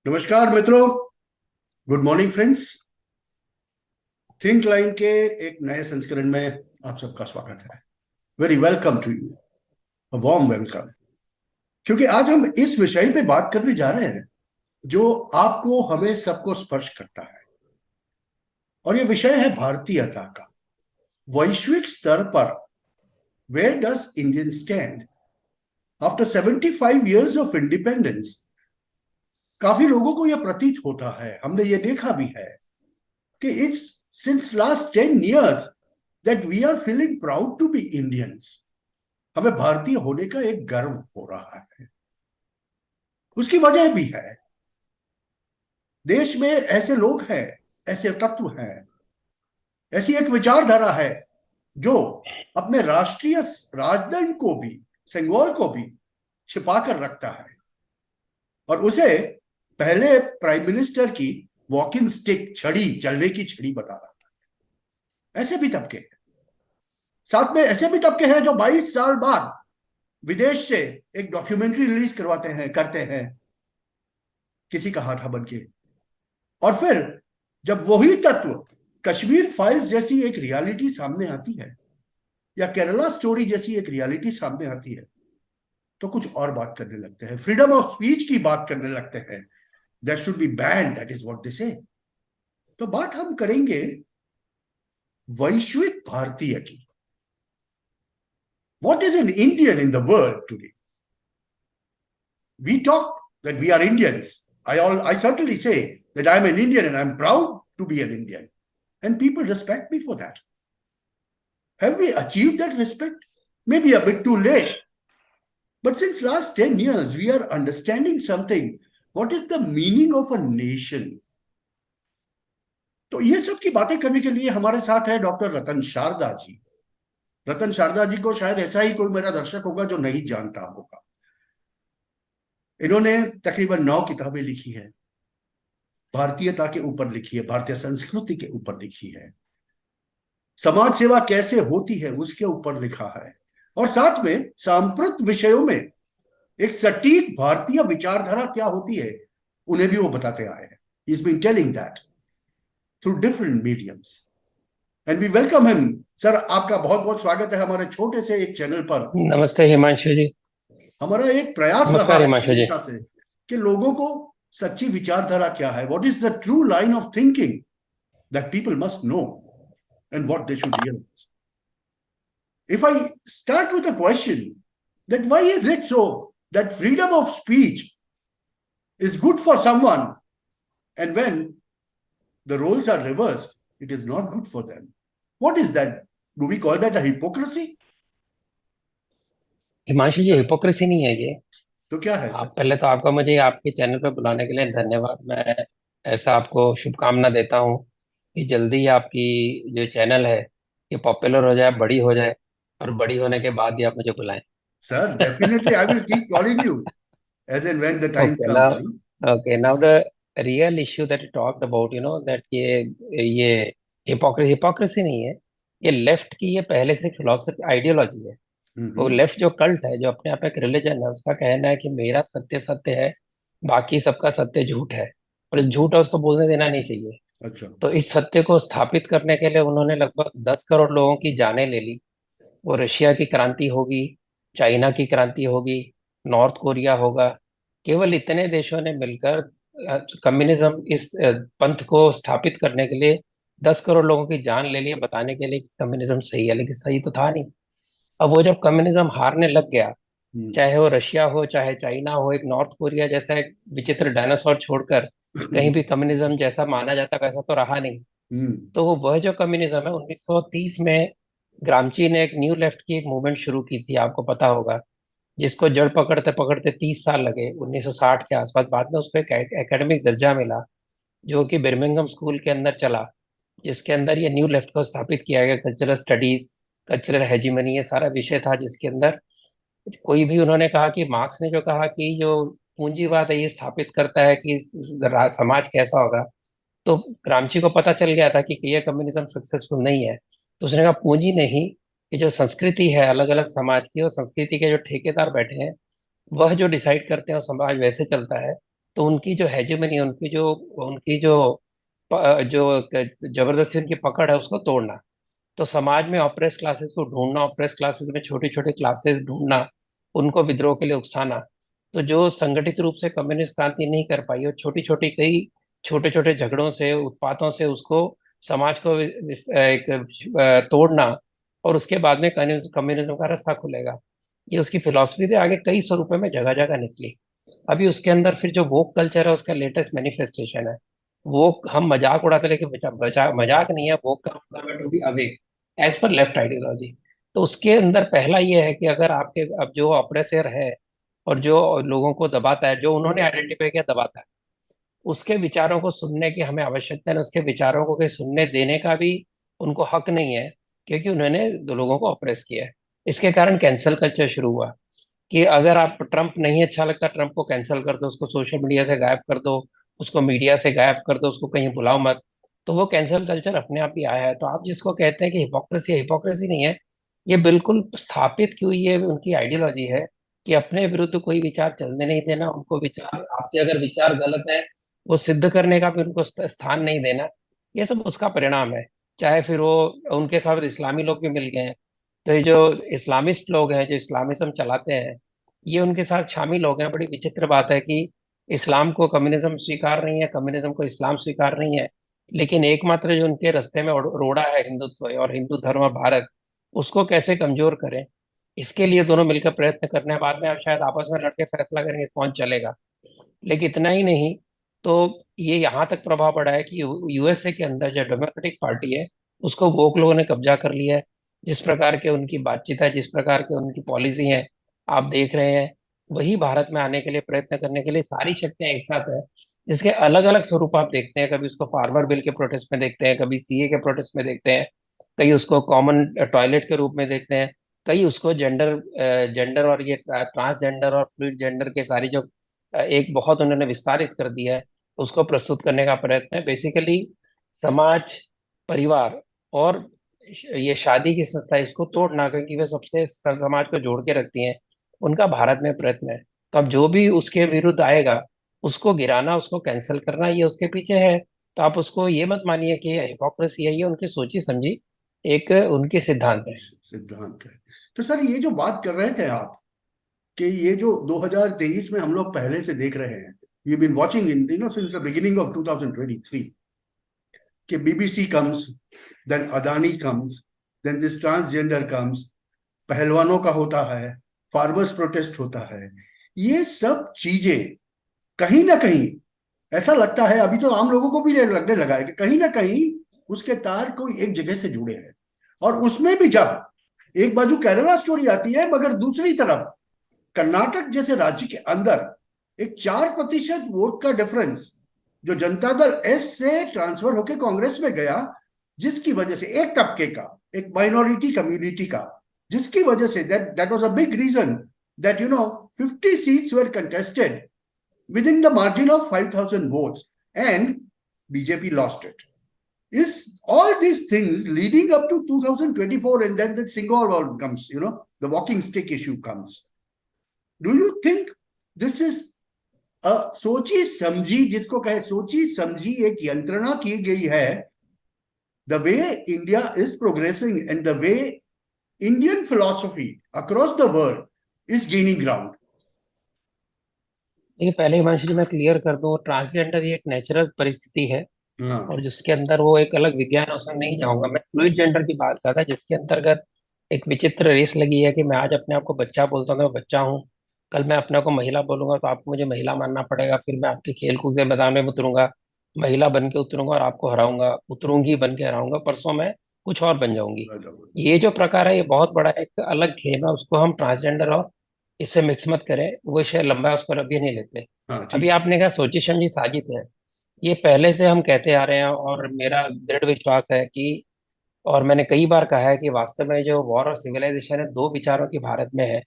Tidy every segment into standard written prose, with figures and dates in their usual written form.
नमस्कार मित्रों। Good morning friends. Think line के एक नए संस्करण में आप सबका स्वागत है। Very welcome to you. A warm welcome. क्योंकि आज हम इस विषय पे बात करने जा रहे हैं जो आपको हमें सबको स्पर्श करता है। और ये विषय है भारतीयता का। वैश्विक स्तर पर where does Indian stand after 75 years of independence. काफी लोगों को यह प्रतीत होता है, हमने ये देखा भी है कि it's since last 10 years that we are feeling proud to be Indians। हमें भारतीय होने का एक गर्व हो रहा है। उसकी वजह भी है, देश में ऐसे लोग हैं, ऐसे तत्व हैं, ऐसी एक विचारधारा है जो अपने राष्ट्रीय राजदंड को भी, सिंगोल को भी छिपा कर रखता है और उसे पहले प्राइम मिनिस्टर की वॉकिंग स्टिक, छड़ी, चलने की छड़ी बता रहा है। ऐसे भी तबके हैं, साथ में ऐसे भी तबके हैं जो 22 साल बाद विदेश से एक डॉक्यूमेंट्री रिलीज करवाते हैं, करते हैं किसी का हाथा बन के। और फिर जब वही तत्व कश्मीर फाइल्स जैसी एक रियलिटी सामने आती है या केरला स्टोरी जैसी एक रियलिटी सामने आती है तो कुछ और बात करने लगते हैं, फ्रीडम ऑफ स्पीच की बात करने लगते हैं। That should be ban, that is what they से। तो बात हम करेंगे वैश्विक भारतीय की। What is an Indian in the world today? We talk that we are Indians. I certainly say that I'm an Indian and I'm proud to be an Indian. And people respect me for that. Have we achieved that respect? Maybe a bit too late. But since last 10 years, we are understanding something. What is the meaning of a nation? तो ये सब की बातें करने के लिए हमारे साथ है डॉक्टर रतन शारदा जी। रतन शारदा जी को शायद ऐसा ही कोई मेरा दर्शक होगा जो नहीं जानता होगा। इन्होंने तकरीबन 9 किताबें लिखी है, भारतीयता के ऊपर लिखी है, भारतीय संस्कृति के ऊपर लिखी है, समाज सेवा कैसे होती है उसके ऊपर लिखा है, और साथ में सांप्रत विषयों में एक सटीक भारतीय विचारधारा क्या होती है उन्हें भी वो बताते आए हैं। He is been telling that through different mediums and we welcome him. Sir, आपका बहुत बहुत स्वागत है हमारे छोटे से एक चैनल पर। नमस्ते हिमांशु जी। हमारा एक प्रयास रहा नमस्कार है हिमांशु जी। हमेशा से कि लोगों को सच्ची विचारधारा क्या है, what is the true line of thinking that people must know and what they should realize. If I start with a question that why is it so that freedom of speech is good for someone and when the roles are reversed, it is not good for them? What is that? Do we call that a hypocrisy? Himanshu ji, hypocrisy नहीं है ये। तो क्या है आप sir? पहले तो आपका मुझे आपके चैनल पर बुलाने के लिए धन्यवाद। मैं ऐसा आपको शुभकामना देता हूँ कि जल्दी ही आपकी जो चैनल है ये पॉपुलर हो जाए, बड़ी हो जाए, और बड़ी होने के बाद ही आप मुझे बुलाएं। Sir, definitely I will keep calling you as and when the time okay comes. Now, okay now the real issue that talked about, that ये हिपोक्रेसी नहीं है। ये लेफ्ट की ये पहले से फिलोसफी, आइडियोलॉजी है। वो Mm-hmm. लेफ्ट जो कल्ट है, जो अपने आप एक रिलीजन है, उसका कहना है कि मेरा सत्य सत्य है, बाकी सबका सत्य झूठ है, और इस झूठ है उसको बोलने देना नहीं चाहिए। अच्छा। तो इस सत्य को स्थापित करने के लिए उन्होंने लगभग 10 करोड़ लोगों की जानें ले ली। वो रशिया की क्रांति होगी, चाइना की क्रांति होगी, नॉर्थ कोरिया होगा, केवल इतने देशों ने मिलकर कम्युनिज्म, इस पंथ को स्थापित करने के लिए 10 करोड़ लोगों की जान ले ली, बताने के लिए कि कम्युनिज्म सही है, लेकिन सही तो था नहीं। अब वो जब कम्युनिज्म हारने लग गया, चाहे वो रशिया हो, चाहे चाइना हो, एक नॉर्थ कोरिया जैसा एक विचित्र डायनासोर छोड़कर कहीं भी कम्युनिज्म जैसा माना जाता वैसा तो रहा नहीं। हम्म। तो वो वह जो कम्युनिज्म है, 1930 में ग्रामची ने एक न्यू लेफ्ट की एक मूवमेंट शुरू की थी, आपको पता होगा, जिसको जड़ पकड़ते पकड़ते 30 साल लगे, 1960 के आसपास। बाद में उसको एक एकेडमिक दर्जा मिला, जो कि बिर्मिंघम स्कूल के अंदर चला, जिसके अंदर ये न्यू लेफ्ट को स्थापित किया गया। कल्चरल स्टडीज, कल्चरल हेजीमनी, ये सारा विषय था, जिसके अंदर कोई भी, उन्होंने कहा कि मार्क्स ने जो कहा कि जो पूंजीवाद है ये स्थापित करता है कि समाज कैसा होगा, तो ग्रामची को पता चल गया था कि ये कम्युनिज्म सक्सेसफुल नहीं है। तो उसने कहा पूंजी नहीं, ये जो संस्कृति है अलग अलग समाज की, और संस्कृति के जो ठेकेदार बैठे हैं वह जो डिसाइड करते हैं और समाज वैसे चलता है, तो उनकी जो हेजेमनी, उनकी जो जबरदस्ती उनकी पकड़ है उसको तोड़ना। तो समाज में ऑप्रेस क्लासेस को ढूंढना, ऑप्रेस क्लासेस में छोटी छोटी क्लासेस ढूंढना, उनको विद्रोह के लिए उकसाना। तो जो संगठित रूप से कम्युनिस्ट क्रांति नहीं कर पाई, और छोटी छोटी कई छोटे छोटे झगड़ों से, उत्पातों से उसको समाज को एक तोड़ना, और उसके बाद में कम्युनिज्म का रास्ता खुलेगा। ये उसकी फिलॉसफी थी, आगे कई स्वरूपों में जगह जगह निकली। अभी उसके अंदर फिर जो वोक कल्चर है उसका लेटेस्ट मैनिफेस्टेशन है। वो हम मजाक उड़ाते, लेकिन मजाक नहीं है, वोक का मतलब है to be awake as per left ideology. तो उसके अंदर पहला ये है कि अगर आपके अब जो ऑप्रेसर है और जो लोगों को दबाता है, जो उन्होंने आइडेंटिफाई किया दबाता है, उसके विचारों को सुनने की हमें आवश्यकता है। उसके विचारों को कहीं सुनने देने का भी उनको हक नहीं है, क्योंकि उन्होंने दो लोगों को ऑप्रेस किया है। इसके कारण कैंसल कल्चर शुरू हुआ कि अगर आप ट्रंप नहीं अच्छा लगता, ट्रंप को कैंसिल कर दो, उसको सोशल मीडिया से गायब कर दो, उसको मीडिया से गायब कर दो, उसको कहीं बुलाओ मत। तो वो कैंसिल कल्चर अपने आप ही आया है। तो आप जिसको कहते हैं कि हिपोक्रेसी है, हिपोक्रेसी नहीं है, ये बिल्कुल स्थापित की हुई है उनकी आइडियोलॉजी है कि अपने विरुद्ध कोई विचार चलने नहीं देना, उनको विचार, आपके अगर विचार गलत है वो सिद्ध करने का भी उनको स्थान नहीं देना। ये सब उसका परिणाम है। चाहे फिर वो, उनके साथ इस्लामी लोग भी मिल गए हैं। तो ये जो इस्लामिस्ट लोग हैं, जो इस्लामिज्म चलाते हैं, ये उनके साथ शामिल हो गए हैं। बड़ी विचित्र बात है कि इस्लाम को कम्युनिज्म स्वीकार नहीं है, कम्युनिज्म को इस्लाम स्वीकार नहीं है, लेकिन एकमात्र जो उनके रास्ते में रोड़ा है हिंदुत्व और हिंदू धर्म और भारत, उसको कैसे कमजोर करें, इसके लिए दोनों मिलकर प्रयत्न करने हैं। बाद में आप शायद आपस में लड़के फैसला करेंगे कौन चलेगा। लेकिन इतना ही नहीं, तो ये यहाँ तक प्रभाव पड़ा है कि यूएसए के अंदर जो डेमोक्रेटिक पार्टी है, उसको वोक लोगों ने कब्जा कर लिया है। जिस प्रकार के उनकी बातचीत है, जिस प्रकार के उनकी पॉलिसी है, आप देख रहे हैं, वही भारत में आने के लिए, प्रयत्न करने के लिए सारी शक्तियां एक साथ है। जिसके अलग अलग स्वरूप आप देखते हैं, कभी उसको फार्मर बिल के प्रोटेस्ट में देखते हैं, कभी सीए के प्रोटेस्ट में देखते हैं, कई उसको कॉमन टॉयलेट के रूप में देखते हैं, कई उसको जेंडर और ये ट्रांसजेंडर और फ्लूइड जेंडर के सारी जो एक बहुत उन्होंने विस्तारित कर दिया है, उसको प्रस्तुत करने का प्रयत्न है। बेसिकली समाज, परिवार और ये शादी की संस्था, इसको तोड़ना, क्योंकि वे सबसे समाज को जोड़ के रखती हैं, उनका भारत में प्रयत्न है। तो अब जो भी उसके विरुद्ध आएगा, उसको गिराना, उसको कैंसिल करना, ये उसके पीछे है। तो आप उसको ये मत मानिए कि हिपोक्रेसी है, ये उनकी सोची समझी एक उनके सिद्धांत है। सिद्धांत है। तो सर, ये जो बात कर रहे थे आप कि ये जो 2023 में हम लोग पहले से देख रहे हैं, we been watching in since the beginning of 2023, कि BBC comes, then Adani comes, then this transgender comes, पहलवानों का होता है, फार्मर्स प्रोटेस्ट होता है। ये सब चीजें कहीं ना कहीं ऐसा लगता है, अभी तो आम लोगों को भी लगने लगा है कि कहीं ना कहीं उसके तार कोई एक जगह से जुड़े हैं। और उसमें भी जब एक बाजू केरला स्टोरी आती है, मगर दूसरी तरफ कर्नाटक जैसे राज्य के अंदर एक 4% वोट का डिफरेंस जो जनता दल एस से ट्रांसफर होकर कांग्रेस में गया, जिसकी वजह से एक तबके का, एक माइनॉरिटी कम्युनिटी का, जिसकी वजह से that that was a big reason that 50 seats were contested within the margin of 5,000 votes, and BJP lost it. Is all these things leading up to 2024, and then the Singhal comes, the walking stick issue comes. Do you think this is a सोची समझी, जिसको कहे सोची समझी एक यंत्रणा की गई है, the way India is progressing and the way Indian philosophy across the world is gaining ground? देखिए, पहले हिमांशु जी मैं क्लियर कर दूं, ट्रांसजेंडर ये एक नेचुरल परिस्थिति है, और हाँ, जिसके अंदर वो एक अलग विज्ञान है, उसमें नहीं जाऊंगा। मैं फ्लूइड जेंडर की बात कर रहा था, जिसके अंतर्गत एक विचित्र रेस लगी है कि मैं आज अपने आप को बच्चा बोलता हूँ तो मैं बच्चा हूँ, कल मैं अपने आप को महिला बोलूंगा तो आपको मुझे महिला मानना पड़ेगा, फिर मैं आपके खेल कूद के मैदान में उतरूंगा, महिला बन के उतरूंगा और आपको हराऊंगा, उतरूंगी बन के हराऊंगा, परसों मैं कुछ और बन जाऊंगी। ये जो प्रकार है, ये बहुत बड़ा एक अलग खेल है, उसको हम ट्रांसजेंडर और इससे मिक्स मत करें, वो विषय लंबा है, उस पर अभी नहीं लेते। हाँ, अभी ठीक आपने कहा सोची समझी साजिश है, ये पहले से हम कहते आ रहे हैं, और मेरा दृढ़ विश्वास है कि, और मैंने कई बार कहा है कि वास्तव में जो वॉर और सिविलाइजेशन है, दो विचारों की भारत में है।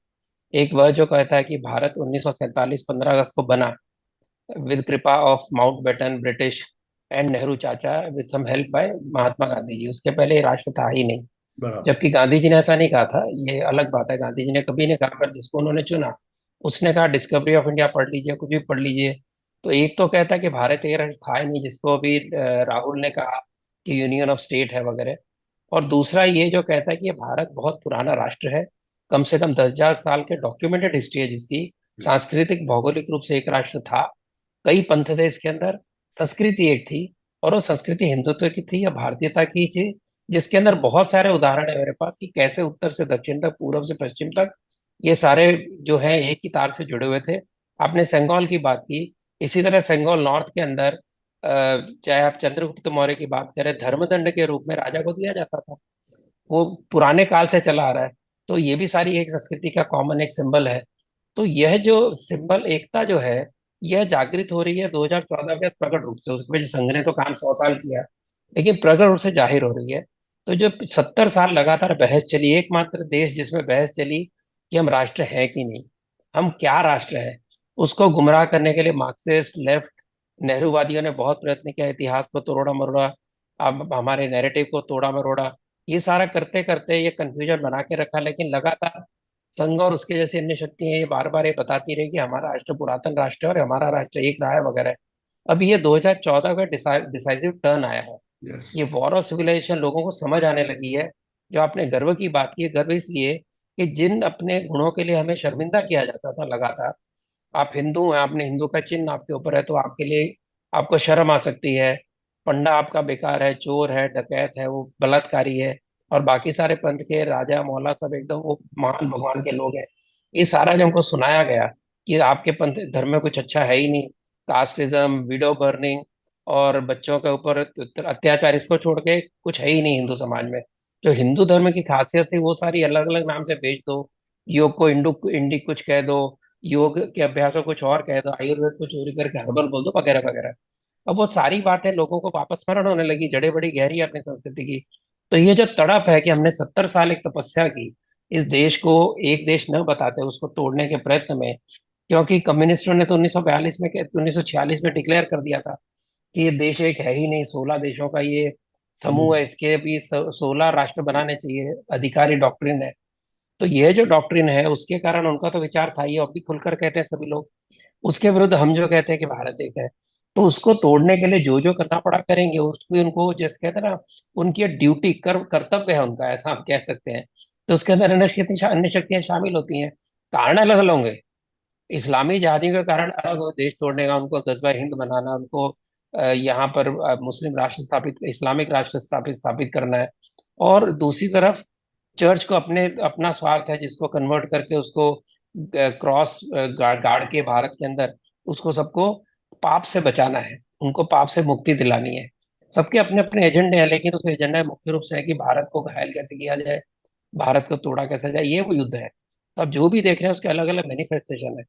एक वह जो कहता है कि भारत 1947 15 अगस्त को बना विद कृपा of Mountbatten British and Nehru चाचा with some help by Mahatma Gandhi ji, उसके पहले ये राष्ट्र था ही नहीं। बराबर। जबकि गांधी जी ने ऐसा नहीं कहा था, ये अलग बात है, गांधी जी ने कभी नहीं कहा, पर जिसको उन्होंने चुना उसने कहा डिस्कवरी ऑफ इंडिया पढ़ लीजिए, कुछ भी पढ़ लीजिए, तो एक तो कहता है कि भारत एक राष्ट्र था ही नहीं, जिसको अभी राहुल ने कहा कि यूनियन ऑफ स्टेट है वगैरह। और दूसरा ये जो कहता है कि ये भारत बहुत पुराना राष्ट्र है, कम से कम 10,000 साल के डॉक्यूमेंटेड हिस्ट्री है जिसकी, सांस्कृतिक भौगोलिक रूप से एक राष्ट्र था, कई पंथ थे इसके अंदर, संस्कृति एक थी, और वो संस्कृति हिंदुत्व की थी या भारतीयता की थी, जिसके अंदर बहुत सारे उदाहरण है मेरे पास कि कैसे उत्तर से दक्षिण तक, पूर्व से पश्चिम तक ये सारे जो है एक ही तार से जुड़े हुए थे। आपने सेंगोल की बात की, इसी तरह सेंगोल नॉर्थ के अंदर चाहे आप चंद्रगुप्त मौर्य की बात करें, धर्मदंड के रूप में राजा को दिया जाता था, वो पुराने काल से चला आ रहा है। तो ये भी सारी एक संस्कृति का कॉमन एक सिंबल है। तो यह जो सिंबल एकता जो है, यह जागृत हो रही है 2014 के प्रकट रूप से। उसके वजह संघ ने तो काम 100 साल किया, लेकिन प्रकट रूप से जाहिर हो रही है। तो जो 70 साल लगातार बहस चली, एकमात्र देश जिसमें बहस चली कि हम राष्ट्र हैं कि नहीं, हम क्या राष्ट्र हैं, उसको गुमराह करने के लिए मार्क्सिस्ट, लेफ्ट, नेहरूवादियों ने बहुत प्रयत्न किया, इतिहास को तोड़ा मरोड़ा, अब हमारे नैरेटिव को तोड़ा मरोड़ा, ये सारा करते करते ये कंफ्यूजन बना के रखा। लेकिन लगातार संघ और उसके जैसी अन्य शक्तियां ये बार बार ये बताती रही कि हमारा राष्ट्र पुरातन राष्ट्र है और हमारा राष्ट्र एक रहा है वगैरह। अब ये 2014 का डिसाइसिव टर्न आया है, यस। ये वॉर ऑफ सिविलाइजेशन लोगों को समझ आने लगी है। जो आपने गर्व की बात की है, गर्व इसलिए कि जिन अपने गुणों के लिए हमें शर्मिंदा किया जाता था लगातार, आप हिंदू हैं, आपने हिंदू का चिन्ह आपके ऊपर है तो आपके लिए आपको शर्म आ सकती है, पंडा आपका बेकार है, चोर है, डकैत है, वो बलात्कारी है, और बाकी सारे पंथ के राजा मौला सब एकदम वो महान भगवान के लोग हैं। ये सारा जो हमको सुनाया गया कि आपके पंथ धर्म में कुछ अच्छा है ही नहीं, कास्टिज्म, विडो बर्निंग और बच्चों के ऊपर अत्याचार, इसको छोड़ के कुछ है ही नहीं हिंदू समाज में। जो हिंदू धर्म की खासियत थी वो सारी अलग अलग नाम से बेच दो, योग को इंडो इंडिक कुछ कह दो, योग के अभ्यासों को कुछ और कह दो, आयुर्वेद को चोरी करके हर्बल बोल दो वगैरह वगैरह। अब वो सारी बातें लोगों को वापस स्मरण होने लगी, जड़ें बड़ी गहरी है अपनी संस्कृति की। तो ये जो तड़प है कि हमने 70 साल एक तपस्या की इस देश को एक देश न बताते उसको तोड़ने के प्रयत्न में, क्योंकि कम्युनिस्टों ने तो 1942 में 1946 में डिक्लेयर कर दिया था कि ये देश एक है ही नहीं, 16 देशों का ये समूह है, इसके भी 16 राष्ट्र बनाने चाहिए, अधिकारी डॉक्ट्रिन है। तो ये जो डॉक्ट्रिन है उसके कारण उनका तो विचार था, ये अब भी खुलकर कहते हैं सभी लोग। उसके विरुद्ध हम जो कहते हैं कि भारत एक है, तो उसको तोड़ने के लिए जो जो करना पड़ा करेंगे, उसको उनको जैसे कहते हैं ना, उनकी ड्यूटी कर्तव्य है उनका, ऐसा हम कह सकते हैं। तो उसके अंदर अन्य शक्तियां शामिल होती हैं, कारण अलग अलग होंगे। इस्लामी जिहादियों के कारण अलग हो, देश तोड़ने का, उनको गजवा हिंद बनाना, उनको यहाँ पर मुस्लिम राष्ट्र स्थापित, इस्लामिक राष्ट्र स्थापित स्थापित करना है। और दूसरी तरफ चर्च को अपने अपना स्वार्थ है जिसको कन्वर्ट करके उसको क्रॉस गाड़ के भारत के अंदर उसको सबको पाप से बचाना है, उनको पाप से मुक्ति दिलानी है। सबके अपने अपने एजेंडे हैं, लेकिन उस एजेंडा मुख्य रूप से है कि भारत को घायल कैसे किया जाए, भारत को तोड़ा कैसे जाए, ये वो युद्ध है। तो अब जो भी देख रहे हैं उसके अलग अलग मैनिफेस्टेशन है।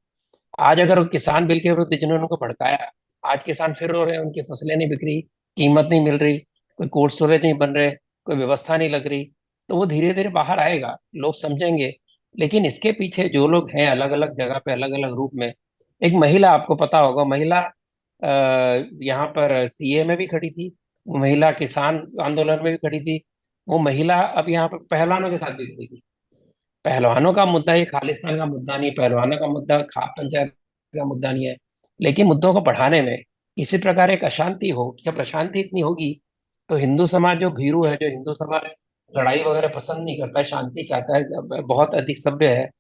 आज अगर किसान बिल के विरुद्ध जिन्होंने उनको भड़काया, आज किसान फिर रो रहे हैं, उनकी फसलें नहीं बिक रही, कीमत नहीं मिल रही, कोई कोल्ड स्टोरेज नहीं बन रहे, कोई व्यवस्था नहीं लग रही। तो वो धीरे धीरे बाहर आएगा, लोग समझेंगे। लेकिन इसके पीछे जो लोग हैं अलग अलग जगह पे, अलग अलग रूप में, एक महिला, आपको पता होगा, महिला यहाँ पर सीए में भी खड़ी थी, वो महिला किसान आंदोलन में भी खड़ी थी, वो महिला अब यहाँ पर पहलवानों के साथ भी खड़ी थी। पहलवानों का मुद्दा ये खालिस्तान का मुद्दा नहीं है, पहलवानों का मुद्दा खाप पंचायत का मुद्दा नहीं है। लेकिन मुद्दों को बढ़ाने में किसी प्रकार एक अशांति हो, जब अशांति इतनी होगी तो हिंदू समाज जो भीरू है, जो हिंदू समाज लड़ाई वगैरह पसंद नहीं करता है, शांति चाहता है, बहुत अधिक सभ्य है,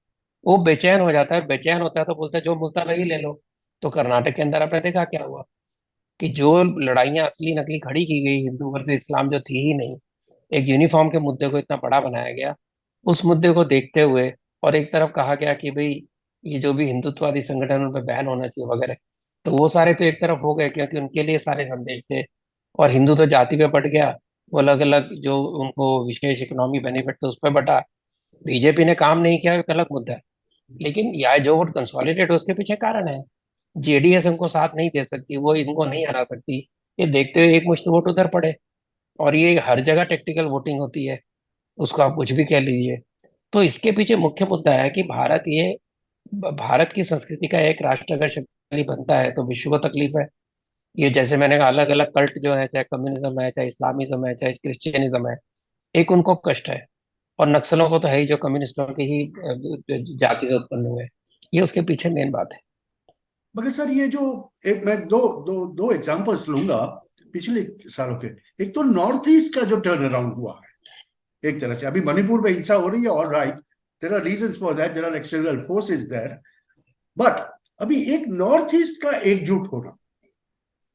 वो बेचैन हो जाता है। बेचैन होता है तो बोलता है जो मिलता है वही ले लो। तो कर्नाटक के अंदर आपने देखा क्या हुआ, कि जो लड़ाइयाँ असली नकली खड़ी की गई हिंदू वर्सेस इस्लाम जो थी ही नहीं, एक यूनिफॉर्म के मुद्दे को इतना बड़ा बनाया गया। उस मुद्दे को देखते हुए और एक तरफ कहा गया कि भाई ये जो भी हिंदुत्ववादी संगठन उन पर बैन होना चाहिए वगैरह, तो वो सारे तो एक तरफ हो गए क्योंकि उनके लिए सारे संदेश थे। और हिंदू तो जाति पे बट गया, वो अलग अलग जो उनको विशेष इकोनॉमी बेनिफिट थे उस पर बटा। बीजेपी ने काम नहीं किया, एक अलग मुद्दा है। लेकिन यह जो वोट कंसोलिडेट हो उसके पीछे कारण है, जेडीएस इनको साथ नहीं दे सकती, वो इनको नहीं हरा सकती, ये देखते हुए एक मुश्त वोट उधर पड़े। और ये हर जगह टेक्टिकल वोटिंग होती है, उसको आप कुछ भी कह लीजिए। तो इसके पीछे मुख्य मुद्दा है कि भारत की संस्कृति का एक राष्ट्र अगर शक्तिशाली बनता है तो विश्व को तकलीफ है। ये जैसे मैंने कहा, अलग अलग कल्ट जो है, चाहे कम्युनिज्म है, चाहे इस्लामिज्म है, चाहे क्रिश्चियनिज्म है, एक उनको कष्ट है। और नक्सलों को तो है ही, जो कम्युनिस्टों की ही जाति से उत्पन्न हुए हैं। ये उसके पीछे मेन बात है। मगर सर ये जो एक मैं दो दो दो एग्जांपल्स लूंगा पिछले सालों के। एक तो नॉर्थ ईस्ट का जो टर्न अराउंड हुआ है एक तरह से, अभी मणिपुर में हिंसा हो रही है, all right, there are reasons for that, there are external forces there, but अभी एक नॉर्थ ईस्ट का एकजुट होना,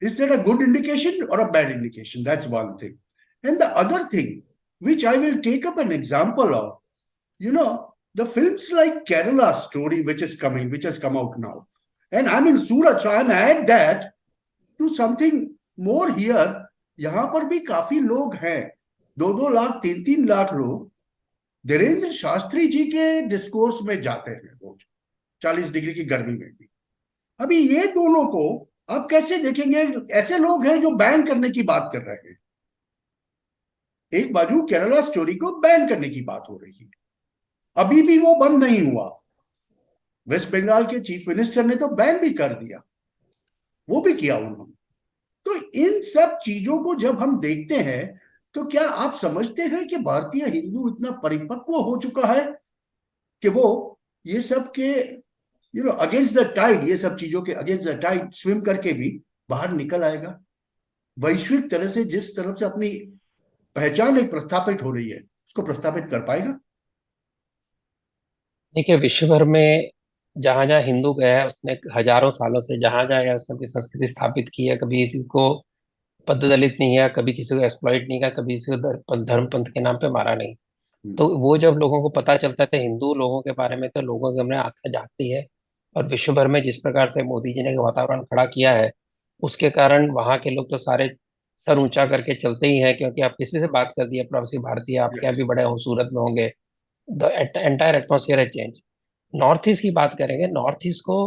is that a good indication or a bad indication? That's one thing. And the other thing, which I will take up an example of, the films like Kerala Story, which is coming, which has come out now. And I'm in Surat, so I'm add that to something more here. यहाँ पर भी काफी लोग हैं, 2-2 लाख 3-3 लाख लोग धीरेन्द्र शास्त्री जी के discourse में जाते हैं रोज, 40 डिग्री की गर्मी में भी। अभी ये दोनों को आप कैसे देखेंगे? ऐसे लोग हैं जो बैन करने की बात कर रहे हैं, एक बाजू केरला स्टोरी को बैन करने की बात हो रही है, अभी भी वो बंद नहीं हुआ। वेस्ट बंगाल के चीफ मिनिस्टर ने तो बैन भी कर दिया, वो भी किया उन्होंने। तो इन सब चीजों को जब हम देखते हैं तो क्या आप समझते हैं कि भारतीय हिंदू इतना परिपक्व हो चुका है कि वो ये सब के अगेंस्ट द टाइड, ये सब चीजों के अगेंस्ट द टाइड स्विम करके भी बाहर निकल आएगा? वैश्विक तरह से जिस तरफ से अपनी पहचान एक प्रस्थापित हो रही है, उसको प्रस्थापित कर पाएगा? देखिए, विश्व भर में जहां जहां हिंदू गया है उसने हजारों सालों से जहां जहां गया उसने अपनी संस्कृति स्थापित की है। कभी किसी को पददलित नहीं किया, कभी किसी को एक्सप्लॉइट नहीं किया, कभी किसी को धर्म पंथ के नाम पे मारा नहीं। तो वो जब लोगों को पता चलता था हिंदू लोगों के बारे में, तो लोगों के में आस्था जागती है। और विश्व भर में जिस प्रकार से मोदी जी ने वातावरण खड़ा किया है, उसके कारण वहाँ के लोग तो सारे सर ऊंचा करके चलते ही हैं। क्योंकि आप किसी से बात कर दिए प्रवासी भारतीय, आप क्या यस। भी बड़े खूबसूरत में होंगे, द एंटायर एटमोसफियर है चेंज। नॉर्थ ईस्ट की बात करेंगे, नॉर्थ ईस्ट को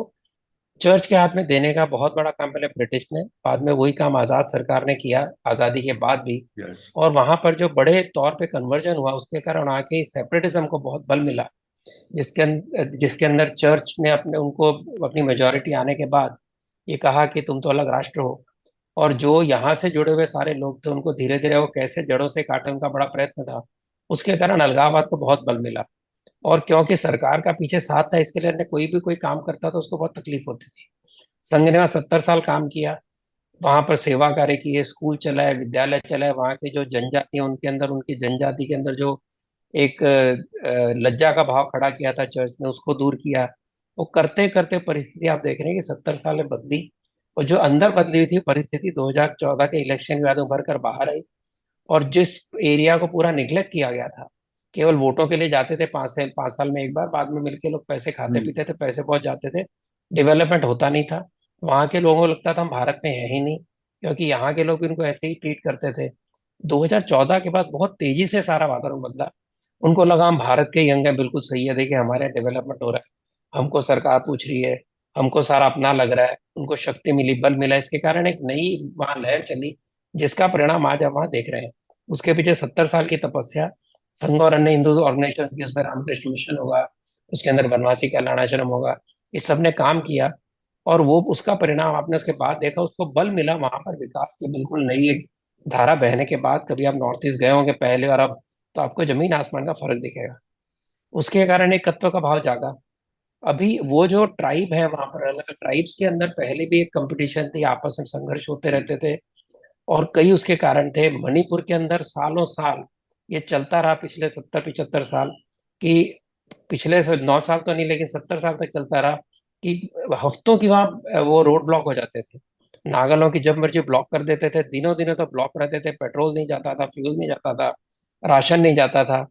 चर्च के हाथ में देने का बहुत बड़ा काम पहले ब्रिटिश ने, बाद में वही काम आजाद सरकार ने किया आजादी के बाद भी। यस। और वहां पर जो बड़े तौर पे कन्वर्जन हुआ, उसके कारण आके सेपरेटिज्म को बहुत बल मिला, जिसके अंदर चर्च ने अपने उनको अपनी मेजोरिटी आने के बाद ये कहा कि तुम तो अलग राष्ट्र हो। और जो यहाँ से जुड़े हुए सारे लोग थे उनको धीरे धीरे वो कैसे जड़ों से काटे, उनका बड़ा प्रयत्न था। उसके कारण अलगाववाद को बहुत बल मिला। और क्योंकि सरकार का पीछे साथ था, इसके लिए कोई भी कोई काम करता था उसको बहुत तकलीफ होती थी। संघ ने वहाँ 70 साल काम किया, वहां पर सेवा कार्य किए, स्कूल चलाए, विद्यालय चलाए। वहाँ के जो जनजाति है उनके अंदर, उनकी जनजाति के अंदर जो एक लज्जा का भाव खड़ा किया था चर्च ने, उसको दूर किया। वो करते करते परिस्थिति आप देख रहे हैं कि 70 साल में बदली। और जो अंदर बदली हुई थी परिस्थिति 2014 के इलेक्शन के बाद उभर कर बाहर आई। और जिस एरिया को पूरा निग्लेक्ट किया गया था, केवल वोटों के लिए जाते थे 5 साल में एक बार, बाद में मिलके लोग पैसे खाते पीते थे, पैसे पहुंच जाते थे, डेवलपमेंट होता नहीं था। वहां के लोगों को लगता था हम भारत में है ही नहीं, क्योंकि यहाँ के लोग भी उनको ऐसे ही ट्रीट करते थे। 2014 के बाद बहुत तेजी से सारा वातावरण बदला। उनको लगा हम भारत के यंग हैं, बिल्कुल सही है, देखिए हमारे यहाँ डेवलपमेंट हो रहा है, हमको सरकार पूछ रही है, हमको सारा अपना लग रहा है। उनको शक्ति मिली, बल मिला, इसके कारण एक नई वहां लहर चली, जिसका परिणाम आज हम वहां देख रहे हैं। उसके पीछे 70 साल की तपस्या, संघ और अन्य हिंदू ऑर्गेनाइजेशन की, उसमें रामकृष्ण मिशन होगा, उसके अंदर बनवासी कल्याणाश्रम होगा, इस सब ने काम किया। और वो उसका परिणाम आपने उसके बाद देखा, उसको बल मिला वहां पर विकास की बिल्कुल नई एक धारा बहने के बाद। कभी आप नॉर्थ ईस्ट गए होंगे पहले और अब, तो आपको जमीन आसमान का फर्क दिखेगा। उसके कारण एक तत्व का भाव जागा। अभी वो जो ट्राइब है वहां पर, अलग ट्राइब्स के अंदर पहले भी एक कंपटीशन थी, आपस में संघर्ष होते रहते थे। और कई उसके कारण थे। मणिपुर के अंदर सालों साल ये चलता रहा, पिछले 70-75 साल की, पिछले 9 साल तो नहीं लेकिन 70 साल तक चलता रहा कि हफ्तों की वहाँ वो रोड ब्लॉक हो जाते थे। नागलों की जब मर्जी ब्लॉक कर देते थे, दिनों दिनों तो ब्लॉक रहते थे, पेट्रोल नहीं जाता था, फ्यूल नहीं जाता था, राशन नहीं जाता था।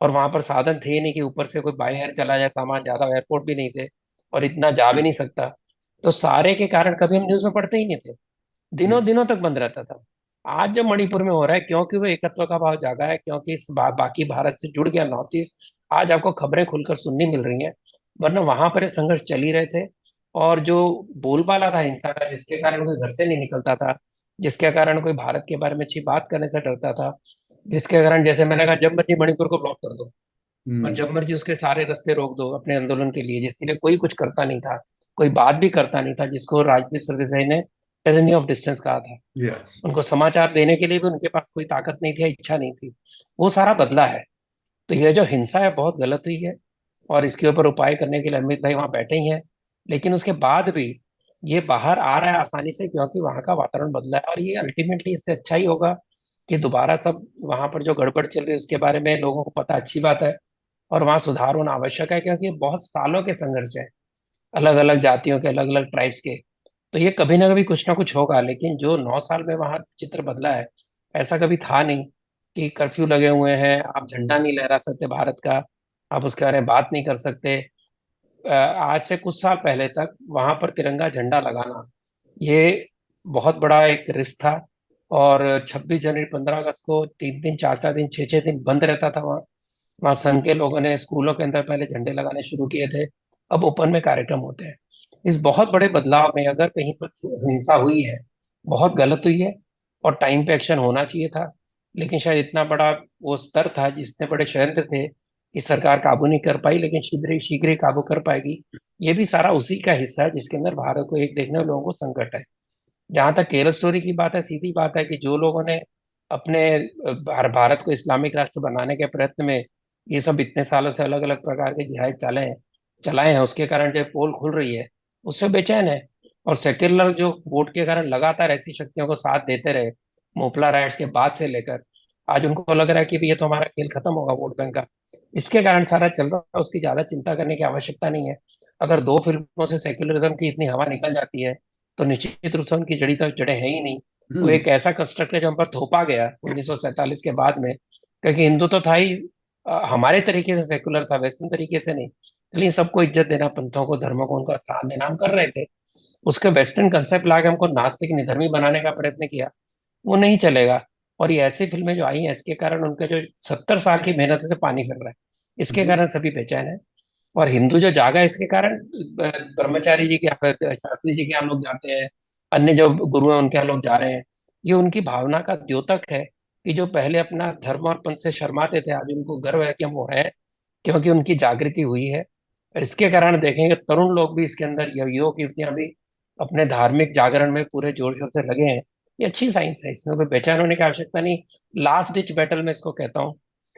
और वहां पर साधन थे ही नहीं कि ऊपर से कोई बाई एयर चला जाए सामान, ज्यादा एयरपोर्ट भी नहीं थे और इतना जा भी नहीं सकता। तो सारे के कारण कभी हम न्यूज में पढ़ते ही नहीं थे, दिनों दिनों तक बंद रहता था। आज जब मणिपुर में हो रहा है, क्योंकि वो एकत्व का भाव जागा है, क्योंकि इस बाकी भारत से जुड़ गया नॉर्थ ईस्ट, आज आपको खबरें खुलकर सुननी मिल रही हैं। वरना वहां पर ये संघर्ष चल ही रहे थे। और जो बोलबाला था हिंसा का, जिसके कारण कोई घर से नहीं निकलता था, जिसके कारण कोई भारत के बारे में अच्छी बात करने से डरता था, जिसके कारण जैसे मैंने कहा जब मर्जी मणिपुर को ब्लॉक कर दो और जब मर्जी उसके सारे रास्ते रोक दो अपने आंदोलन के लिए, जिसके लिए कोई कुछ करता नहीं था, कोई बात भी करता नहीं था, जिसको राजदीप सरदेसाई ने टेरनी ऑफ डिस्टेंस कहा था। यस। उनको समाचार देने के लिए भी उनके पास कोई ताकत नहीं थी या इच्छा नहीं थी। वो सारा बदला है। तो यह जो हिंसा है बहुत गलत हुई है, और इसके ऊपर उपाय करने के लिए अमित भाई वहां बैठे ही हैं। लेकिन उसके बाद भी ये बाहर आ रहा है आसानी से क्योंकि वहाँ का वातावरण बदला है, और ये अल्टीमेटली इससे अच्छा ही होगा कि दोबारा सब वहाँ पर जो गड़बड़ चल रही है उसके बारे में लोगों को पता, अच्छी बात है। और वहाँ सुधार होना आवश्यक है क्योंकि ये बहुत सालों के संघर्ष है, अलग अलग जातियों के, अलग अलग ट्राइब्स के। तो ये कभी ना कुछ होगा, लेकिन जो 9 साल में वहाँ चित्र बदला है, ऐसा कभी था नहीं कि कर्फ्यू लगे हुए हैं, आप झंडा नहीं लहरा सकते भारत का, आप उसके बारे में बात नहीं कर सकते। आज से कुछ साल पहले तक वहां पर तिरंगा झंडा लगाना ये बहुत बड़ा एक रिस्क था। और 26 जनवरी, 15 अगस्त को 3 दिन, 4 4 दिन, 6 6 दिन बंद रहता था वहाँ। वहाँ संघ के लोगों ने स्कूलों के अंदर पहले झंडे लगाने शुरू किए थे, अब ओपन में कार्यक्रम होते हैं। इस बहुत बड़े बदलाव में अगर कहीं पर हिंसा हुई है, बहुत गलत हुई है, और टाइम पे एक्शन होना चाहिए था। लेकिन शायद इतना बड़ा वो स्तर था, जितने बड़े षड्यंत्र थे कि सरकार काबू नहीं कर पाई, लेकिन शीघ्र शीघ्र ही काबू कर पाएगी। ये भी सारा उसी का हिस्सा है जिसके अंदर भारत को एक देखने वाले लोगों को संकट है। जहां तक केरल स्टोरी की बात है, सीधी बात है कि जो लोगों ने अपने भारत को इस्लामिक राष्ट्र बनाने के प्रयत्न में ये सब इतने सालों से अलग अलग प्रकार के जिहाद चलाए हैं, उसके कारण जो पोल खुल रही है उससे बेचैन है। और सेक्युलर जो वोट के कारण लगातार ऐसी शक्तियों को साथ देते रहे, मोपला राइट्स के बाद से लेकर आज, उनको लग रहा है कि भी ये तो हमारा खेल खत्म होगा वोट बैंक का, इसके कारण सारा चल रहा है। उसकी ज्यादा चिंता करने की आवश्यकता नहीं है। अगर 2 फिल्मों से सेक्युलरिज्म की इतनी हवा निकल जाती है, तो निश्चित रूप से उनकी जड़ें हैं ही नहीं। वो हम्म। एक ऐसा कंस्ट्रक्ट है जो हम पर थोपा गया 1947 के बाद में, क्योंकि हिंदू तो था ही, हमारे तरीके से सेकुलर था, वेस्टर्न तरीके से नहीं। लेकिन सबको इज्जत देना, पंथों को, धर्मों को उनका स्थान देना हम कर रहे थे। उसके वेस्टर्न कंसेप्ट लाके हमको नास्तिक निधर्मी बनाने का प्रयत्न किया, वो नहीं चलेगा। और ये ऐसी फिल्में जो आई हैं, इसके कारण उनके जो 70 साल की मेहनत से पानी फिर रहा है, इसके हम्म। कारण सभी बेचैन है। और हिंदू जो जागा है, इसके कारण ब्रह्मचारी जी के यहाँ, शास्त्री जी के यहाँ लोग जाते हैं, अन्य जो गुरु हैं उनके यहाँ लोग जा रहे हैं। ये उनकी भावना का द्योतक है कि जो पहले अपना धर्म और पंथ से शर्माते थे, आज उनको गर्व है कि हम वो है, क्योंकि उनकी जागृति हुई है। और इसके कारण देखेंगे तरुण लोग भी इसके अंदर, युवक युवतियां भी अपने धार्मिक जागरण में पूरे जोर शोर से लगे हैं। ये अच्छी साइंस है, इसमें कोई बेचैन होने की आवश्यकता नहीं। लास्ट डिच बैटल में इसको कहता हूँ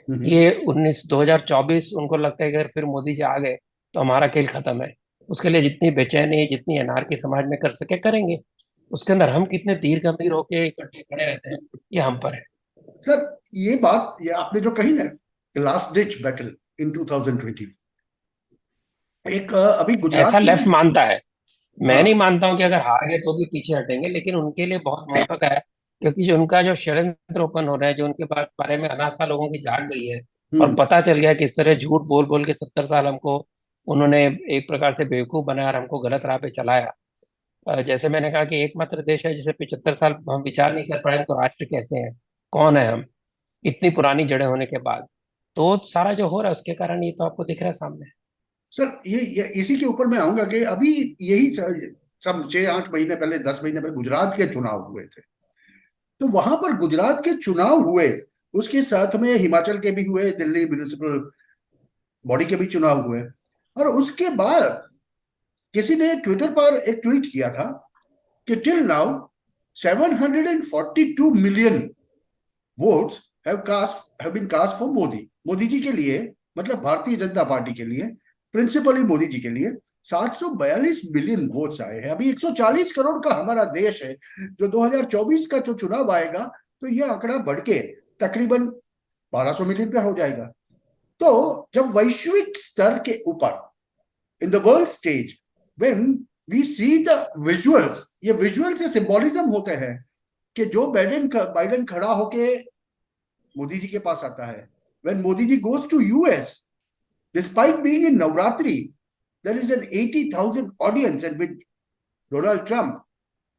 कि हम्म। ये 2024 उनको लगता है कि अगर फिर मोदी जी आ गए तो हमारा खेल खत्म है। उसके लिए जितनी बेचैनी, जितनी अनारकी समाज में कर सके करेंगे। उसके अंदर हम कितने धीर गंभीर होके इकट्ठे खड़े रहते हैं, ये हम पर है। सर, ये बात ये आपने जो कही ना, लास्ट डिच बैटल इन 2020, एक अभी ऐसा गुजरात में। लेफ्ट मानता है। मैं नहीं हाँ। मानता हूँ कि अगर हार गए तो भी पीछे हटेंगे, लेकिन उनके लिए बहुत मौका है, क्योंकि जो उनका जो षड्यंत्र ओपन हो रहा है, जो उनके बारे में अनास्था लोगों की जाग गई है, और हम्म। पता चल गया किस तरह झूठ बोल बोल के 70 साल हमको उन्होंने एक प्रकार से बेवकूफ बनाया और हमको गलत राह पे चलाया। जैसे मैंने कहा कि एकमात्र देश है जिसे 75 साल हम विचार नहीं कर पाए तो राष्ट्र कैसे हैं, कौन है हम, इतनी पुरानी जड़ें होने के बाद। तो सारा जो हो रहा है उसके कारण ये तो आपको दिख रहा है सामने। सर, ये इसी के ऊपर मैं आऊंगा कि अभी यही सब 6 8 महीने पहले, 10 महीने पहले गुजरात के चुनाव हुए थे। तो वहां पर गुजरात के चुनाव हुए, उसके साथ में हिमाचल के भी हुए, दिल्ली म्यूनिसिपल बॉडी के भी चुनाव हुए। और उसके बाद किसी ने ट्विटर पर एक ट्वीट किया था कि till now 742 million votes have been cast for Modi. Modi ji के लिए, मतलब भारतीय जनता पार्टी के लिए, प्रिंसिपली मोदी जी के लिए 742 मिलियन वोट्स आए हैं। अभी 140 करोड़ का हमारा देश है। जो 2024 का जो चुनाव आएगा, तो यह आंकड़ा बढ़ के तकरीबन 1200 मिलियन पे हो जाएगा। तो जब वैश्विक स्तर के ऊपर, in the world stage, when we see the visuals, ये विजुअल से सिंबोलिज्म होते हैं कि जो बाइडेन बाइडेन खड़ा होके मोदी जी के पास आता है, when Modi ji goes to US, despite being in Navratri, there is an 80,000 audience, and with Donald Trump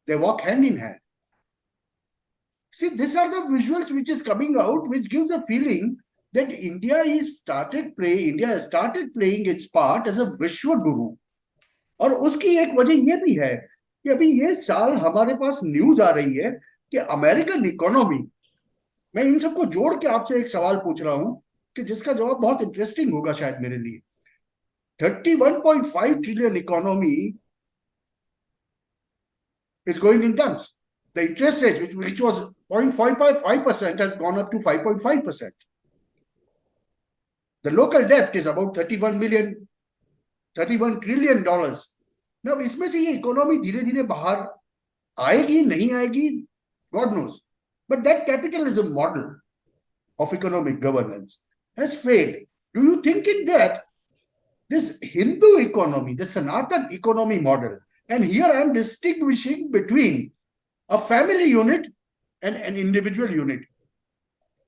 they walk hand in hand. See, these are the visuals which is coming out, which gives a feeling that India has started playing its part as a Vishwa Guru. और उसकी एक वजह यह भी है कि अभी ये साल हमारे पास न्यूज आ रही है कि अमेरिकन इकोनॉमी, मैं इन सबको जोड़ के आपसे एक सवाल पूछ रहा हूं कि जिसका जवाब बहुत इंटरेस्टिंग होगा शायद मेरे लिए। 31.5 trillion economy is going in terms. The interest rate, which was 0.5% has gone up to 5.5%. The local debt is about $31 trillion. ना इसमें से ये इकोनॉमी धीरे धीरे बाहर आएगी नहीं आएगी, God knows, but that capitalism model of economic governance has failed. Do you think in that this Hindu economy, the Sanatan economy model, and here I am distinguishing between a family unit and an individual unit.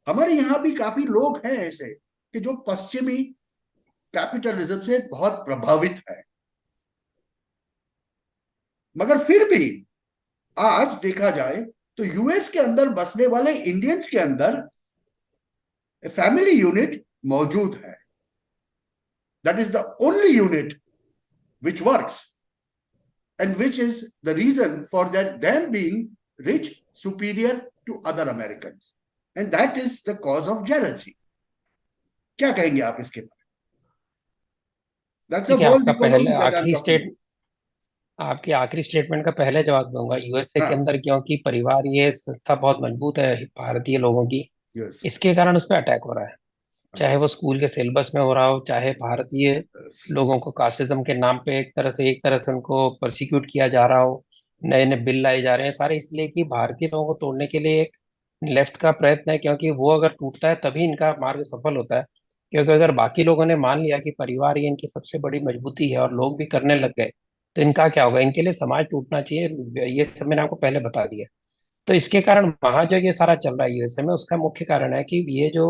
हमारे यहाँ भी काफी लोग हैं ऐसे कि जो पश्चिमी कैपिटलिज्म से बहुत प्रभावित है, मगर फिर भी आज देखा जाए तो यूएस के अंदर बसने वाले इंडियंस के अंदर फैमिली यूनिट मौजूद है. That is the only unit which works and which is the reason for that them being rich superior to other Americans, and that is the cause of jealousy. क्या कहेंगे आप इसके बारे में? That's a देखिए, world आपका पहले economy that I'm आखिरी talking स्टेट आपकी आखिरी स्टेटमेंट का पहले जवाब दूंगा। यूएसए के about. अंदर क्योंकि परिवार, ये संस्था बहुत मजबूत है भारतीय लोगों की, Yes, इसके कारण उस पर अटैक हो रहा है। हाँ, चाहे वो स्कूल के सिलेबस में हो रहा हो, चाहे भारतीय yes, लोगों को कास्टिज्म के नाम पे एक तरह से उनको प्रोसिक्यूट किया जा रहा हो, नए नए बिल लाए जा रहे हैं, सारे इसलिए कि भारतीय लोगों को तोड़ने के लिए एक लेफ्ट का प्रयत्न है। क्योंकि वो अगर टूटता है तभी इनका मार्ग सफल होता है। क्योंकि अगर बाकी लोगों ने मान लिया कि परिवार ये इनकी सबसे बड़ी मजबूती है और लोग भी करने लग गए, तो इनका क्या होगा? इनके लिए समाज टूटना चाहिए। ये सब मैंने आपको पहले बता दिया। तो इसके कारण वहां जो ये सारा चल रहा है यूएसए में, उसका मुख्य कारण है कि ये जो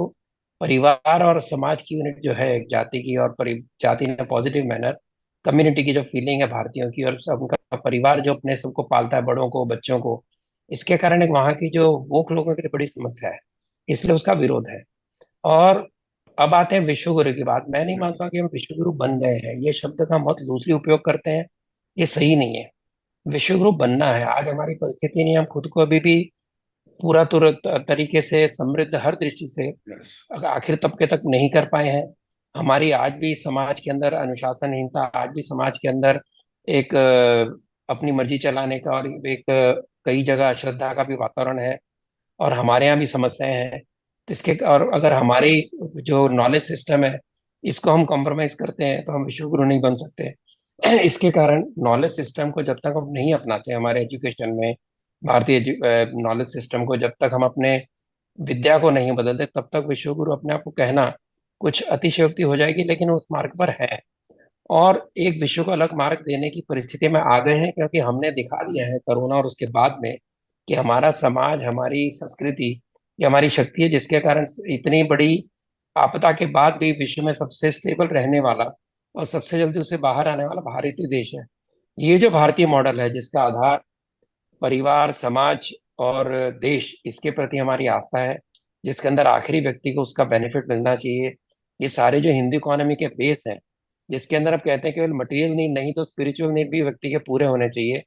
परिवार और समाज की यूनिट जो है, एक जाति की, और जाति ने पॉजिटिव मैनर, कम्युनिटी की जो फीलिंग है भारतीयों की, और सब उनका परिवार जो अपने सबको पालता है, बड़ों को, बच्चों को, इसके कारण एक वहाँ की जो वोक लोगों की बड़ी समस्या है, इसलिए उसका विरोध है। और अब आते हैं विश्व गुरु की बात। मैं नहीं yes. मानता कि हम विश्व गुरु बन गए हैं। ये शब्द का हम बहुत लूजली उपयोग करते हैं, ये सही नहीं है। विश्व गुरु बनना है। आज हमारी परिस्थिति नहीं, हम खुद को अभी भी पूरा तरीके से समृद्ध हर दृष्टि से Yes. आखिर तबके तक नहीं कर पाए हैं। हमारी आज भी समाज के अंदर अनुशासनहीनता, आज भी समाज के अंदर एक अपनी मर्जी चलाने का, और एक कई जगह अश्रद्धा का भी वातावरण है, और हमारे यहाँ भी समस्याएं हैं। तो इसके, और अगर हमारी जो नॉलेज सिस्टम है, इसको हम कॉम्प्रोमाइज करते हैं, तो हम विश्वगुरु नहीं बन सकते। इसके कारण नॉलेज सिस्टम को जब तक हम नहीं अपनाते हमारे एजुकेशन में, भारतीय नॉलेज सिस्टम को जब तक हम अपने विद्या को नहीं बदलते, तब तक विश्वगुरु अपने आप को कहना कुछ अतिशयोक्ति हो जाएगी। लेकिन उस मार्ग पर है, और एक विश्व को अलग मार्ग देने की परिस्थिति में आ गए हैं। क्योंकि हमने दिखा दिया है कोरोना और उसके बाद में कि हमारा समाज, हमारी संस्कृति, ये हमारी शक्ति है, जिसके कारण इतनी बड़ी आपदा के बाद भी विश्व में सबसे स्टेबल रहने वाला और सबसे जल्दी उसे बाहर आने वाला भारतीय देश है। ये जो भारतीय मॉडल है, जिसका आधार परिवार, समाज और देश, इसके प्रति हमारी आस्था है, जिसके अंदर आखिरी व्यक्ति को उसका बेनिफिट मिलना चाहिए, ये सारे जो हिंदू इकोनॉमी के बेस हैं, जिसके अंदर आप कहते हैं केवल मटेरियल नीड नहीं तो स्पिरिचुअल नीड भी व्यक्ति के पूरे होने चाहिए,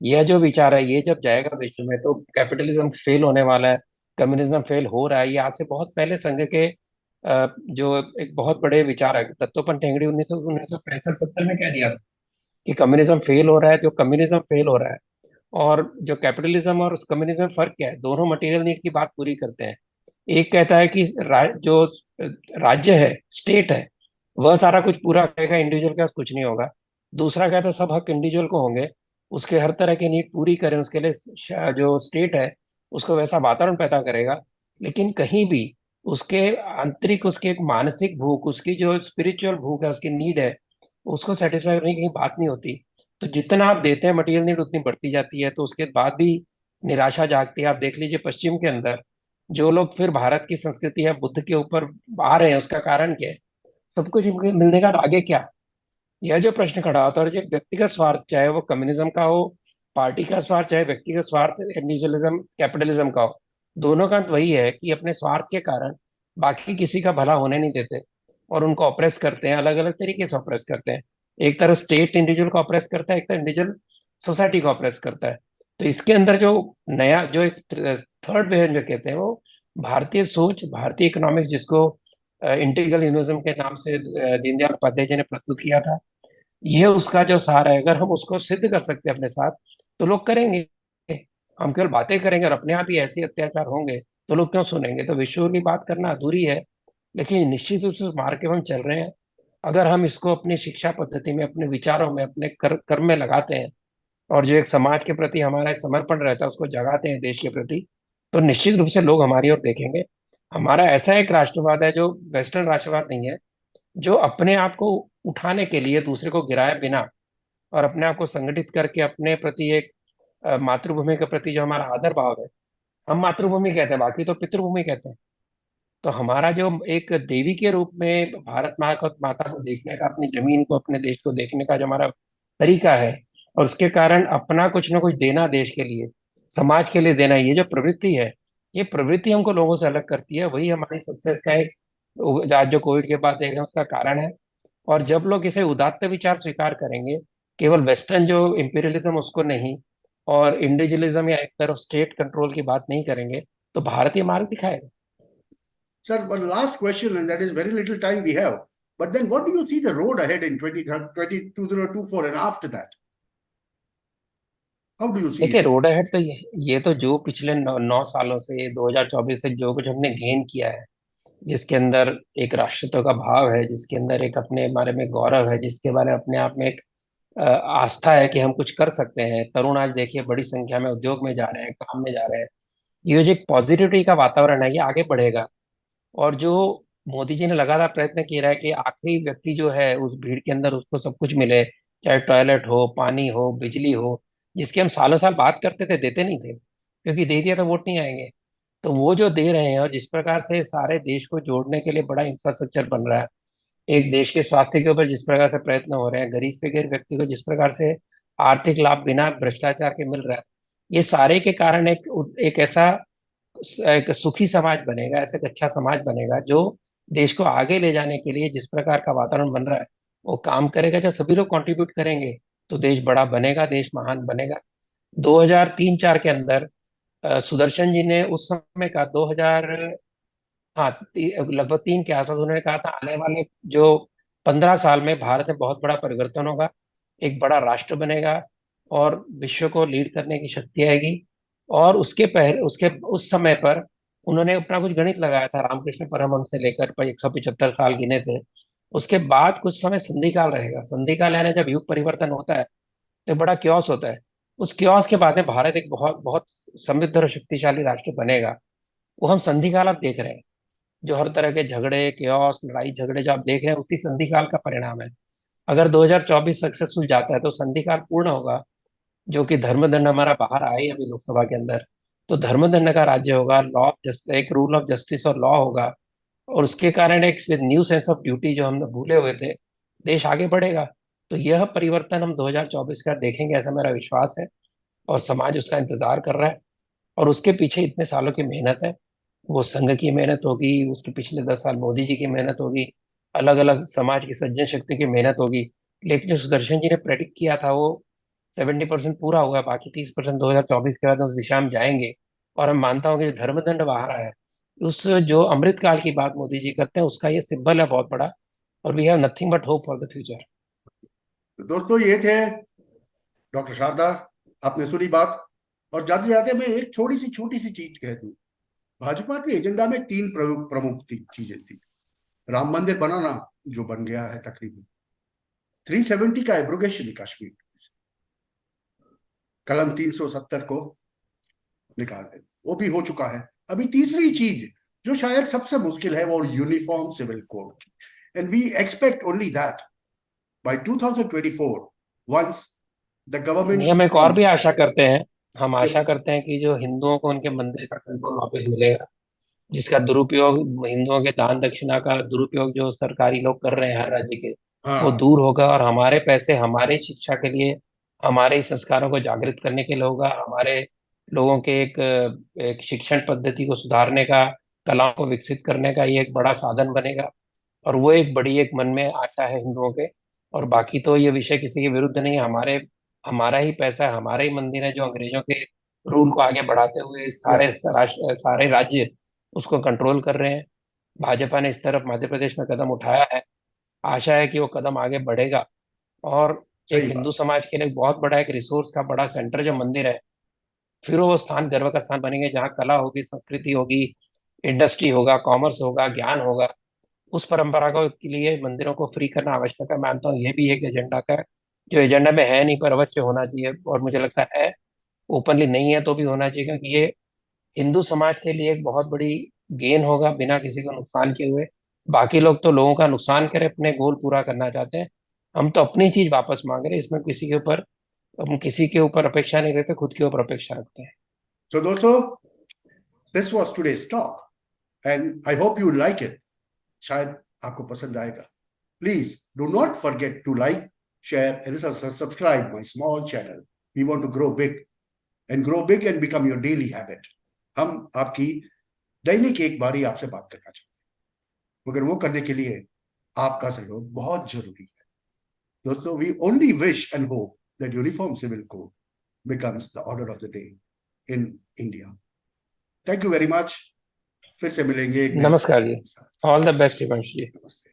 यह जो विचार है, ये जब जाएगा विश्व में, तो कैपिटलिज्म फेल होने वाला है। कम्युनिज्म फेल हो रहा है। ये आज से बहुत पहले संघ के जो एक बहुत बड़े विचारक दत्तोपंत ठेंगड़ी 1965-70 में कह दिया था कि कम्युनिज्म फेल हो रहा है। जो कम्युनिज्म फेल हो रहा है, और जो कैपिटलिज्म और उस कम्युनिज्म में फर्क क्या है? दोनों मटेरियल नीड की बात पूरी करते हैं। एक कहता है कि जो राज्य है, स्टेट है, वह सारा कुछ पूरा करेगा, इंडिविजुअल के पास कुछ नहीं होगा। दूसरा कहता है सब हक इंडिविजुअल को होंगे, उसके हर तरह की नीड पूरी करें, उसके लिए जो स्टेट है उसको वैसा वातावरण पैदा करेगा। लेकिन कहीं भी उसके आंतरिक, उसकी एक मानसिक भूख, उसकी जो स्पिरिचुअल भूख है, उसकी नीड है, उसको सेटिस्फाई करने की बात नहीं होती। तो जितना आप देते हैं मटेरियल नीड, उतनी बढ़ती जाती है। तो उसके बाद भी निराशा जागती है। आप देख लीजिए पश्चिम के अंदर जो लोग फिर भारत की संस्कृति है, बुद्ध के ऊपर आ रहे हैं, उसका कारण क्या है? सब कुछ इनको मिलने का, आगे क्या? यह जो प्रश्न खड़ा होता है, और जो व्यक्तिगत स्वार्थ, चाहे वो कम्युनिज्म का हो, पार्टी का स्वार्थ, चाहे व्यक्तिगत स्वार्थ इंडिविजुअलिज्म कैपिटलिज्म का हो, दोनों का अंत वही है कि अपने स्वार्थ के कारण बाकी किसी का भला होने नहीं देते, और उनको ऑप्रेस करते हैं, अलग अलग तरीके से ऑप्रेस करते हैं। एक तरफ स्टेट इंडिविजुअल को ऑप्रेस करता है, एक तरफ इंडिविजुअल सोसाइटी को ऑप्रेस करता है। तो इसके अंदर जो नया, जो एक थर्ड वे जो कहते हैं, वो भारतीय सोच, भारतीय इकोनॉमिक्स, जिसको इंटीग्रल यूनिज्म के नाम से दीनदयाल उपाध्याय जी ने प्रस्तुत किया था, ये उसका जो सार है। अगर हम उसको सिद्ध कर सकते हैं अपने साथ, तो लोग करेंगे। हम केवल बातें करेंगे और अपने आप ही ऐसे अत्याचार होंगे, तो लोग क्यों सुनेंगे? तो विश्व की बात करना अधूरी है। लेकिन निश्चित रूप से उस मार्ग पे हम चल रहे हैं। अगर हम इसको अपनी शिक्षा पद्धति में, अपने विचारों में, अपने कर्म में लगाते हैं, और जो एक समाज के प्रति हमारा एक समर्पण रहता है उसको जगाते हैं देश के प्रति, तो निश्चित रूप से लोग हमारी ओर देखेंगे। हमारा ऐसा एक राष्ट्रवाद है जो वेस्टर्न राष्ट्रवाद नहीं है, जो अपने आप को उठाने के लिए दूसरे को गिराए बिना और अपने आप को संगठित करके अपने प्रति एक मातृभूमि के प्रति जो हमारा आदर भाव है, हम मातृभूमि कहते हैं, बाकी तो पितृभूमि कहते हैं। तो हमारा जो एक देवी के रूप में भारत माता को देखने का, अपनी जमीन को, अपने देश को देखने का जो हमारा तरीका है, और उसके कारण अपना कुछ ना कुछ देना देश के लिए, समाज के लिए देना, ये जो प्रवृत्ति है, ये प्रवृत्ति हमको लोगों से अलग करती है। वही हमारी सक्सेस का एक, आज जो कोविड के बाद देख रहे हैं उसका कारण है। और जब लोग इसे उदात्त विचार स्वीकार करेंगे, केवल वेस्टर्न जो इंपीरियलिज्म उसको नहीं, और इंडिविजुअलिज्म या एक तरफ स्टेट कंट्रोल की बात नहीं करेंगे, तो भारत ये मार्ग दिखाएगा। Sir, one last question, and that is very little time we have. But then, what do you see the road ahead in 2024 and after that? How do you see देखिए, it? Road ahead तो ये तो जो पिछले 9 सालों से 2024 तक जो कुछ हमने गेन किया है, जिसके अंदर एक राष्ट्रत्व का भाव है, जिसके अंदर एक अपने बारे में गौरव है, जिसके बारे में अपने आप में एक आस्था है कि हम कुछ कर सकते हैं। तरुण आज देखिए बड़ी संख्या में उद्योग में जा रहे हैं, काम में जा रहे हैं। ये जो एक पॉजिटिविटी का वातावरण है, ये आगे बढ़ेगा। और जो मोदी जी ने लगातार प्रयत्न किया है कि आखिरी व्यक्ति जो है उस भीड़ के अंदर उसको सब कुछ मिले, चाहे टॉयलेट हो, पानी हो, बिजली हो, जिसकी हम सालों साल बात करते थे, देते नहीं थे, क्योंकि दे दिया तो वोट नहीं आएंगे। तो वो जो दे रहे हैं, और जिस प्रकार से सारे देश को जोड़ने के लिए बड़ा इंफ्रास्ट्रक्चर बन रहा है, एक देश के स्वास्थ्य के ऊपर जिस प्रकार से प्रयत्न हो रहे हैं, गरीब से गरीब व्यक्ति को जिस प्रकार से आर्थिक लाभ बिना भ्रष्टाचार के मिल रहा है, ये सारे के कारण एक ऐसा एक सुखी समाज बनेगा, ऐसा एक अच्छा समाज बनेगा जो देश को आगे ले जाने के लिए जिस प्रकार का वातावरण बन रहा है वो काम करेगा। जब सभी लोग कंट्रीब्यूट करेंगे तो देश बड़ा बनेगा, देश महान बनेगा। 2003-4 के अंदर सुदर्शन जी ने उस समय का 2000, हाँ, लगभग 3 के आसपास उन्होंने कहा था आने वाले जो 15 साल में भारत में बहुत बड़ा परिवर्तन होगा, एक बड़ा राष्ट्र बनेगा और विश्व को लीड करने की शक्ति आएगी। और उसके उस समय पर उन्होंने अपना कुछ गणित लगाया था, रामकृष्ण परमहंस से लेकर 175 साल गिने थे। उसके बाद कुछ समय संधि काल रहेगा। संधि काल यानी जब युग परिवर्तन होता है तो बड़ा क्योस होता है। उस क्योस के बाद में भारत एक बहुत बहुत समृद्ध और शक्तिशाली राष्ट्र बनेगा। वो हम संधि काल अब देख रहे हैं। जो हर तरह के झगड़े, केओस, लड़ाई झगड़े जो आप देख रहे हैं, उसी संधि काल का परिणाम है। अगर 2024 सक्सेसफुल जाता है तो संधि काल पूर्ण होगा, जो कि धर्मदंड हमारा बाहर आए अभी लोकसभा के अंदर। तो धर्मदंड का राज्य होगा, लॉ ऑफ जस्ट एक रूल ऑफ जस्टिस और लॉ होगा, और उसके कारण एक न्यू सेंस ऑफ ड्यूटी जो हम भूले हुए थे, देश आगे बढ़ेगा। तो यह परिवर्तन हम 2024 का देखेंगे, ऐसा मेरा विश्वास है। और समाज उसका इंतजार कर रहा है, और उसके पीछे इतने सालों की मेहनत है। वो संघ की मेहनत होगी, उसके पिछले 10 साल मोदी जी की मेहनत होगी, अलग अलग समाज की सज्जन शक्ति की मेहनत होगी। लेकिन जो सुदर्शन जी ने प्रेडिक्ट किया था वो 70% पूरा हुआ है। बाकी 30% 2024 के बाद उस दिशा में जाएंगे। और मैं मानता हूँ कि जो धर्मदंड बाहर आया है, उस जो अमृत काल की बात मोदी जी करते हैं, उसका ये सिंबल है बहुत बड़ा। और we have nothing but hope for the future. तो दोस्तों, ये थे डॉक्टर शारदा। आपने सुनी बात। और जाते जाते मैं एक छोटी सी चीज कह दूं। भाजपा के एजेंडा में तीन प्रमुख प्रमुख चीजें थी। राम मंदिर बनाना, जो बन गया है तकरीबन। 370 का एब्रोगेशन कश्मीर, कलम 370 को निकाल दे, वो भी हो चुका है। अभी तीसरी चीज, जो शायद सबसे मुश्किल है, वो यूनिफॉर्म सिविल कोड की। And we expect only that by 2024, once the नहीं, governments हम एक और come. भी आशा करते हैं। हम आशा करते हैं कि जो हिंदुओं को उनके मंदिर का कंट्रोल वापस मिलेगा, जिसका दुरुपयोग, हिंदुओं के दान दक्षिणा का दुरुपयोग जो सरकारी लोग कर रहे हैं हर राज्य के, वो हाँ। दूर होगा। और हमारे पैसे हमारे शिक्षा के लिए, हमारे ही संस्कारों को जागृत करने के लिए होगा, हमारे लोगों के एक शिक्षण पद्धति को सुधारने का, कलाओं को विकसित करने का ये एक बड़ा साधन बनेगा। और वो एक बड़ी एक मन में आशा है हिंदुओं के। और बाकी तो ये विषय किसी के विरुद्ध नहीं है। हमारा ही पैसा है, हमारे ही मंदिर है जो अंग्रेजों के रूल को आगे बढ़ाते हुए सारे यस। राष्ट्र, सारे राज्य उसको कंट्रोल कर रहे हैं। भाजपा ने इस तरफ मध्य प्रदेश में कदम उठाया है। आशा है कि वो कदम आगे बढ़ेगा। और एक सही हिंदू बात। समाज के लिए बहुत बड़ा एक रिसोर्स का बड़ा सेंटर जो मंदिर है, फिर वो स्थान गर्व का स्थान बनेंगे, जहाँ कला होगी, संस्कृति होगी, इंडस्ट्री होगा, कॉमर्स होगा, ज्ञान होगा। उस परंपरा को के लिए मंदिरों को फ्री करना आवश्यक है। मानता हूँ ये भी एक एजेंडा का है, जो एजेंडा में है नहीं पर अवश्य होना चाहिए, और मुझे लगता है ओपनली नहीं है तो भी होना चाहिए, क्योंकि ये हिंदू समाज के लिए एक बहुत बड़ी गेन होगा बिना किसी को नुकसान किए हुए। बाकी लोग तो लोगों का नुकसान करे, अपने गोल पूरा करना चाहते हैं। हम तो अपनी चीज वापस मांग रहे हैं, इसमें हम किसी के ऊपर अपेक्षा नहीं रखते, खुद के ऊपर अपेक्षा रखते हैं। So दोस्तों, this was today's talk and I hope you like it. शायद आपको पसंद आएगा. Please do not forget to like, share and subscribe my small channel. We want to grow big and become your daily habit. हम आपकी दैनिक एक बारी आपसे बात करना चाहते हैं, मगर वो करने के लिए आपका सहयोग बहुत जरूरी है. दोस्तों, we only wish and hope that uniform civil code becomes the order of the day in India. Thank you very much. फिर से मिलेंगे एक नए नमस्कार जी, के साथ. ऑल द बेस्ट हिमांशु जी। नमस्ते.